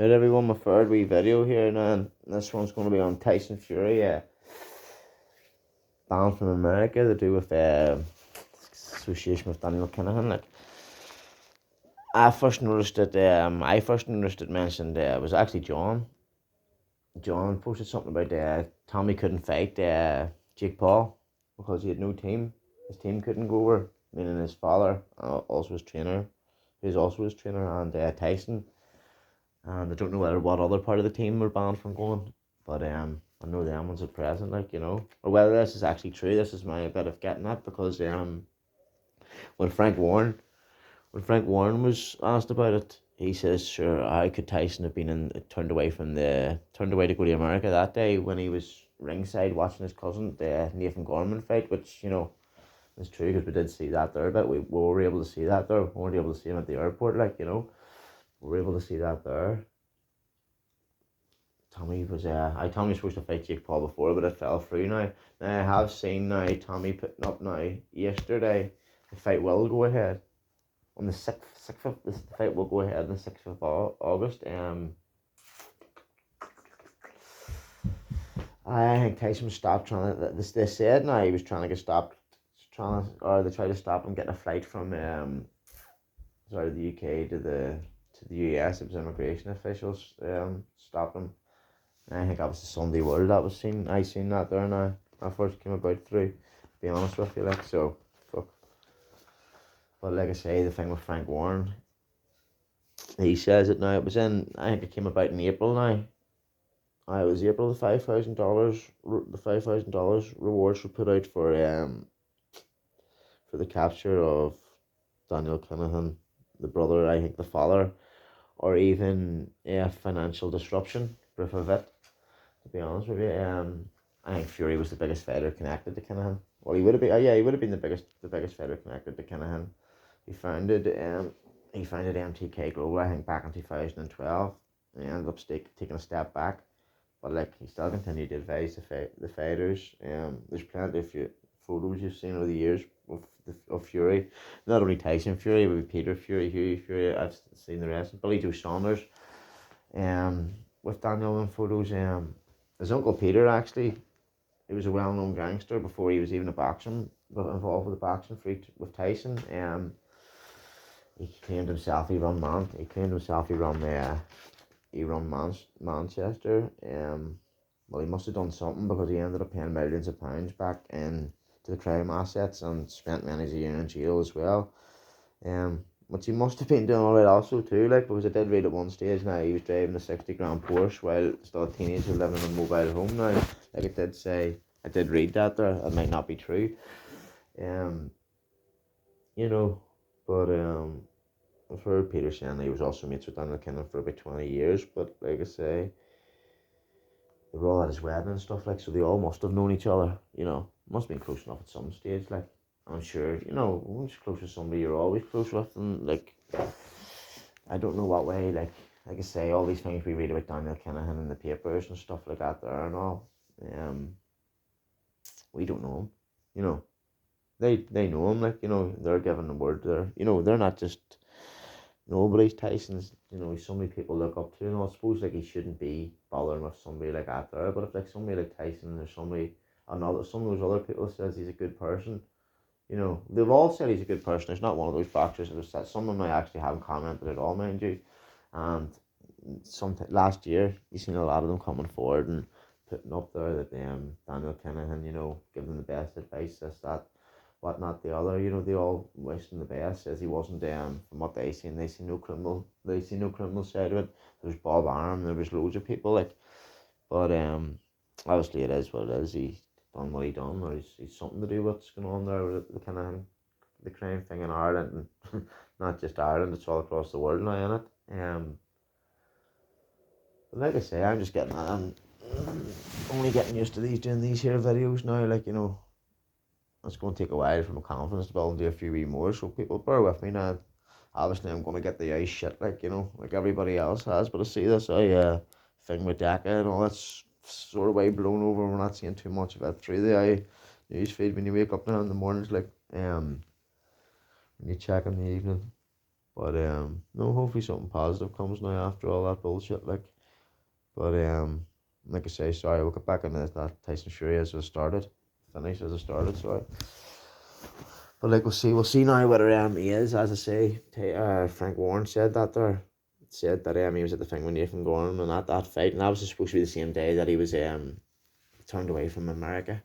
Right, everyone, my third wee video here now, and this one's going to be on Tyson Fury, banned from America to do with association with Danial Kinahan. Like, I first noticed it mentioned it was actually John. John posted something about Tommy couldn't fight Jake Paul because he had no team. His team couldn't go over, meaning his father, also his trainer, who's also his trainer, and Tyson. And I don't know what other part of the team were banned from going, but I know them ones at present, or whether this is actually true. This is my bit of getting at, because when Frank Warren was asked about it, he says, "Sure, how could Tyson have turned away to go to America that day when he was ringside watching his cousin, the Nathan Gorman fight," which is true, because we did see that there, but we were able to see that there. We weren't able to see him at the airport, we were able to see that there. Tommy was supposed to fight Jake Paul before, but it fell through now. Now I have seen Tommy putting up yesterday the fight will go ahead on the sixth of the fight will go ahead on the 6th of August. I think Tyson stopped trying to. They said now he was trying to get stopped, they tried to stop him getting a flight from the UK to the US. It was immigration officials stopped him. I think that was the Sunday World that was seen. I seen that there now. I first came about through. To be honest with you, so fuck. But like I say, the thing with Frank Warren, he says it now. It was in. I think it came about in April now. It was April. The $5,000. The $5,000 rewards were put out for the capture of Danial Kinahan, the brother. I think the father, or even financial disruption. Proof of it. To be honest with you, I think Fury was the biggest fighter connected to Kinahan. Well, he would have been. He would have been the biggest fighter connected to Kinahan. He founded MTK Global, I think, back in 2012. He ended up taking a step back, but he still continued to advise the fighters. There's plenty of photos you've seen over the years of Fury, not only Tyson Fury, but Peter Fury, Hughie Fury. I've seen the rest. Billy Joe Saunders, with Daniel in photos. His uncle Peter, actually, he was a well-known gangster before he was even involved with the boxing with Tyson. He claimed himself he run Manchester. Well, he must have done something, because he ended up paying millions of pounds back to the crime assets, and spent many a year in jail as well. Which he must have been doing alright also too, because I did read at one stage now he was driving a 60 grand Porsche while still a teenager living in a mobile home now. Like it did say, I did read that there. It might not be true. But I've heard Peter saying he was also mates with Daniel Kinahan for about 20 years, but like I say, they were all at his wedding and stuff, so they all must have known each other, must have been close enough at some stage, I'm sure, once you're close with somebody, you're always close with them. I don't know what way, like I say, all these things we read about Daniel Kinahan in the papers and stuff like that there and all, we don't know him, they know him, they're giving the word there, they're not just nobody's. Tyson's, he's somebody people look up to, I suppose, he shouldn't be bothering with somebody like that there, but if somebody like Tyson, or some of those other people says he's a good person, they've all said he's a good person. There's not one of those boxers that have said. Some of them I actually haven't commented at all, mind you. And last year, you've seen a lot of them coming forward and putting up there that Daniel Kinahan, give them the best advice, that, whatnot, the other. They all wished him the best. Says he wasn't from what they see no criminal side of it. There was Bob Arum, there was loads of people but obviously it is what it is. He done what he done, or he's something to do with what's going on there with the kind of the crime thing in Ireland, and not just Ireland, it's all across the world now, isn't it? But like I say, I'm only getting used to doing these here videos now, it's going to take a while for my confidence to build and do a few wee more, so people bear with me now. Obviously I'm going to get the ice shit, like everybody else has, but I see this thing with DACA and all that's sort of way blown over. We're not seeing too much of it through the news feed when you wake up now in the mornings, when you check in the evening. But no, hopefully something positive comes now after all that bullshit. But like I say, sorry, we'll get back into that Tyson Fury as it started, finish as it started. Sorry. But like we'll see now whether he is, as I say. Frank Warren said that there, said that he was at the thing with Nathan Gorman and that fight, and that was supposed to be the same day that he was turned away from America,